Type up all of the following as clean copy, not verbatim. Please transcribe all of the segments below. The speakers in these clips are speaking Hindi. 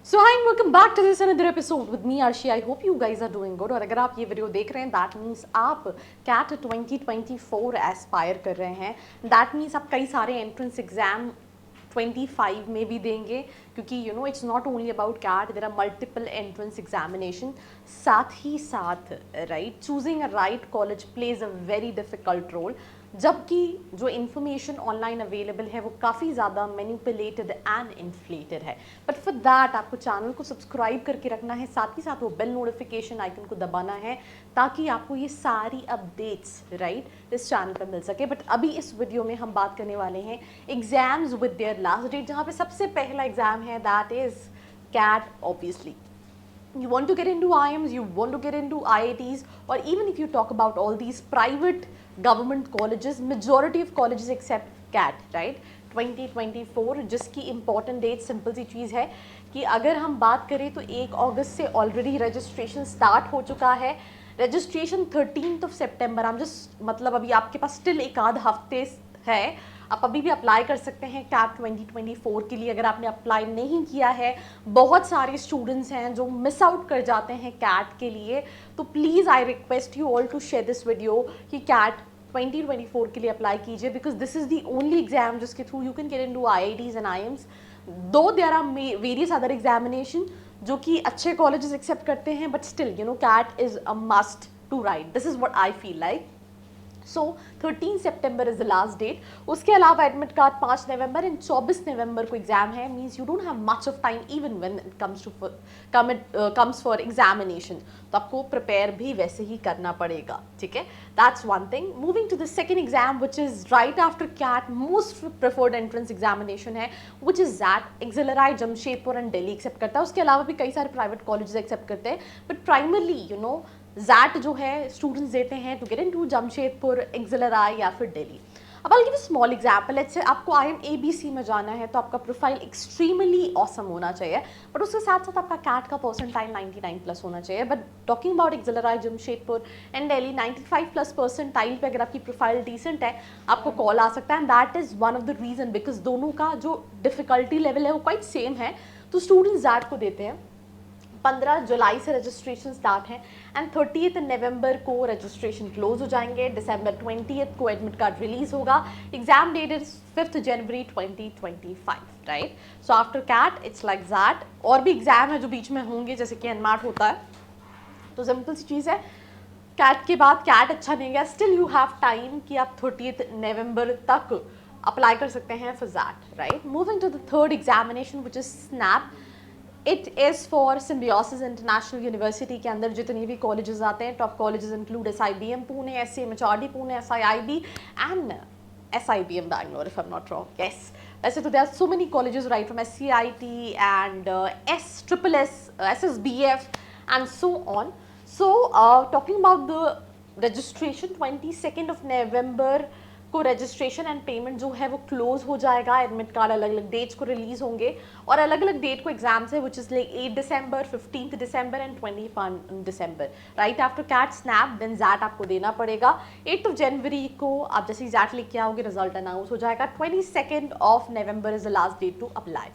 So hi and welcome back to this another episode with me Arshi. I hope you guys are doing good. और अगर आप ये वीडियो देख रहे हैं that means आप CAT 2024 एस्पायर कर रहे हैं. That means आप कई सारे एंट्रेंस एग्जाम 25 में भी देंगे क्योंकि you know it's not only about CAT, there are multiple entrance examination. साथ ही साथ right choosing a right college plays a very difficult role, जबकि जो इन्फॉर्मेशन ऑनलाइन अवेलेबल है वो काफ़ी ज़्यादा मैनिपुलेटेड एंड इन्फ्लेटेड है. बट फॉर दैट आपको चैनल को सब्सक्राइब करके रखना है, साथ ही साथ वो बेल नोटिफिकेशन आइकन को दबाना है ताकि आपको ये सारी अपडेट्स राइट इस चैनल पर मिल सके. बट अभी इस वीडियो में हम बात करने वाले हैं exams with their last date, जहाँ पे सबसे पहला एग्जाम है that is CAT. Obviously you want to get into IIMs, you want to get into IITs, or even if you talk about all these private government colleges, majority of colleges accept CAT, right? 2024 जिसकी important date सिंपल सी चीज़ है कि अगर हम बात करें तो 1 अगस्त से ऑलरेडी रजिस्ट्रेशन स्टार्ट हो चुका है. रजिस्ट्रेशन 13 सितंबर, हम जस्ट मतलब अभी आपके पास स्टिल एक आध हफ्ते है, आप अभी भी अप्लाई कर सकते हैं कैट 2024 के लिए. अगर आपने अप्लाई नहीं किया है, बहुत सारे स्टूडेंट्स हैं जो मिस आउट कर जाते हैं कैट के लिए, तो please I request you all to share this video कि कैट 2024 के लिए अप्लाई कीजिए because this is the only exam जिसके through you can get into IITs and IIMs. Though there are various other examination जो कि अच्छे कॉलेजेस एक्सेप्ट करते हैं, but still you know CAT is a must to right. This is what I feel like. So 13 सितंबर इज द लास्ट डेट. उसके अलावा एडमिट कार्ड 5 नवंबर एंड 24 नवंबर को एग्जाम है. Means you don't have much of time even when it comes for examination. तो आपको प्रिपेयर भी वैसे ही करना पड़ेगा, ठीक है. That's one thing. Moving to the second exam which is right after CAT, most preferred entrance examination है which is that XLRI Jamshedpur and Delhi accept करता है. उसके अलावा भी कई सारे प्राइवेट कॉलेजेस एक्सेप्ट करते हैं, but primarily you know XAT जो है स्टूडेंट्स देते हैं to get into Jamshedpur, XLRI या फिर दिल्ली. अब I give a small example. Let's say आपको IIM ABC में जाना है तो आपका प्रोफाइल एक्सट्रीमली ऑसम होना चाहिए, बट उसके साथ साथ आपका कैट का परसेंटाइल 99 प्लस होना चाहिए. But talking about XLRI, Jamshedpur and Delhi, 95 plus percentile पे अगर आपकी प्रोफाइल डिसेंट है आपको कॉल आ सकता है. And that is one of the reason because दोनों का जो डिफिकल्टी लेवल है वो क्वाइट सेम है. तो स्टूडेंट्स जैट को देते हैं. 15 जुलाई से रजिस्ट्रेशन स्टार्ट है एंड 30 नवंबर को रजिस्ट्रेशन क्लोज हो जाएंगे. दिसंबर 20 को एडमिट कार्ड रिलीज होगा. Exam date is 5 January 2025, right. So after CAT it's like that. और भी एग्जाम है जो बीच में होंगे जैसे कि एनमार्ट होता है, तो सिंपल सी चीज़ है. कैट के बाद कैट अच्छा नहीं गया, स्टिल यू हैव टाइम कि आप 30 नवंबर तक अप्लाई कर सकते हैं for that, right. Moving to the third examination which is SNAP. It is for Symbiosis International University के अंदर जितने भी कॉलेजेस आते हैं. Top colleges include SIBM Pune, SCMHRD Pune, SIIB and SIBM Bangalore if I am not wrong. Yes, वैसे तो there are so many colleges right from SCIT and SSBF and so on. So talking about the registration, 22 नवंबर को रजिस्ट्रेशन एंड पेमेंट जो है वो क्लोज हो जाएगा. एडमिट कार्ड अलग अलग डेट्स को रिलीज होंगे और अलग अलग डेट को एग्जाम्स है which is like 8 December, 15 December and 21 December. Right after CAT SNAP then XAT आपको देना पड़ेगा. 8 जनवरी को आप जैसे जैट लेके आओगे रिजल्ट अनाउंस हो जाएगा. 22 November is the last date to apply,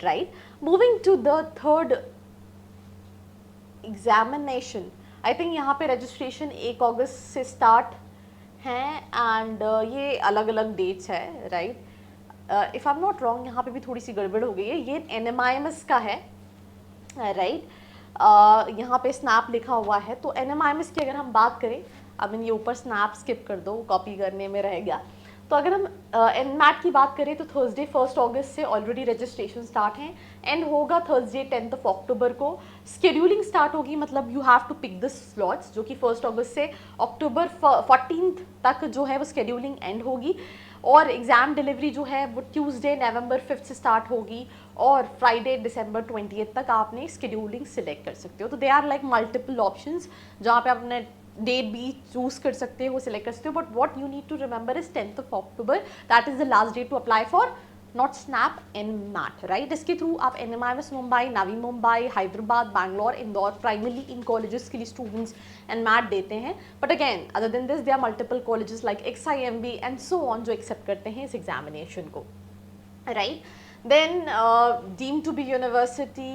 right. Moving to the third examination, I think यहाँ पे रजिस्ट्रेशन 1 अगस्त से स्टार्ट हैं एंड ये अलग अलग डेट्स है, right. If I am not wrong यहाँ पे भी थोड़ी सी गड़बड़ हो गई है. ये NMIMS का है, राइट. यहाँ पे स्नैप लिखा हुआ है. तो NMIMS की अगर हम बात करें, अब ये ऊपर स्नैप स्किप कर दो, कॉपी करने में रह गया. तो अगर हम NMAT की बात करें तो थर्सडे 1 अगस्त से ऑलरेडी रजिस्ट्रेशन स्टार्ट है. एंड होगा थर्सडे 10 अक्टूबर को. स्केड्यूलिंग स्टार्ट होगी, मतलब you have to pick the slots, जो कि 1 अगस्त से अक्टूबर 14 तक जो है वो स्केड्यूलिंग एंड होगी. और एग्ज़ाम डिलीवरी जो है वो ट्यूसडे नवंबर 5 से स्टार्ट होगी और फ्राइडे दिसंबर 20 तक आपने स्केड्यूलिंग सिलेक्ट कर सकते हो. तो they are like multiple options जहाँ पे आपने डेट भी चूज कर सकते हो, सिलेक्ट कर सकते हो. But what you need to remember is 10 October, that is the last date to apply for not SNAP NMAT, right. इसके थ्रू आप NMIMS मुंबई, नावी मुंबई, हैदराबाद, बैंगलोर, इंदौर, प्राइमरली इन कॉलेजेस के लिए स्टूडेंट्स NMAT देते हैं. But again other than this there are multiple colleges like XIMB and so on जो एक्सेप्ट करते हैं इस एग्जामिनेशन को, right. Then deem to be university,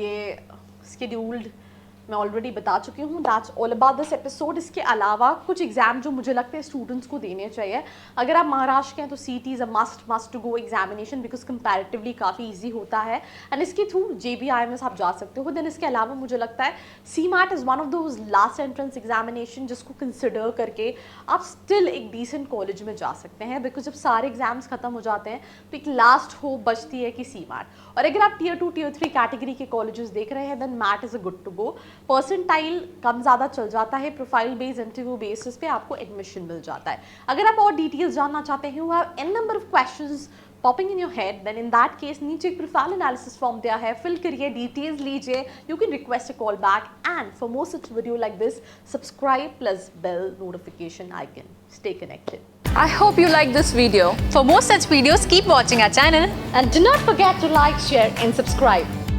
ये स्केड्यूल्ड मैं ऑलरेडी बता चुकी हूँ, that's all about this episode. इसके अलावा कुछ एग्जाम जो मुझे लगता है स्टूडेंट्स को देने चाहिए। अगर आप महाराष्ट्र के हैं तो CT is a must to go examination because comparatively काफ़ी इजी होता है एंड इसके थ्रू JBIMS आप जा सकते हो। देन इसके अलावा मुझे लगता है CMAT is one of those last entrance examination जिसको कंसिडर करके आप स्टिल एक डिसेंट कॉलेज में जा सकते हैं बिकॉज जब सारे एग्जाम्स खत्म हो जाते हैं तो एक लास्ट होप बचती है कि CMAT। और अगर आप Tier 2 Tier 3 कैटेगरी के कॉलेजेस देख रहे हैं then MAT is a good to go. Percentile कम ज़्यादा चल जाता है, प्रोफाइल बेस्ड इंटरव्यू बेसिस पे आपको एडमिशन मिल जाता है। अगर आप और डिटेल्स जानना चाहते हैं, you have n number of questions popping in your head, then in that case नीचे एक प्रोफाइल एनालिसिस फॉर्म दिया है, फिल करिए, डिटेल्स लीजिए, you can request a call back and for more such video like this subscribe plus bell notification icon. Stay connected. I hope you like this video. For more such videos, keep watching our channel. And do not forget to like, share and subscribe.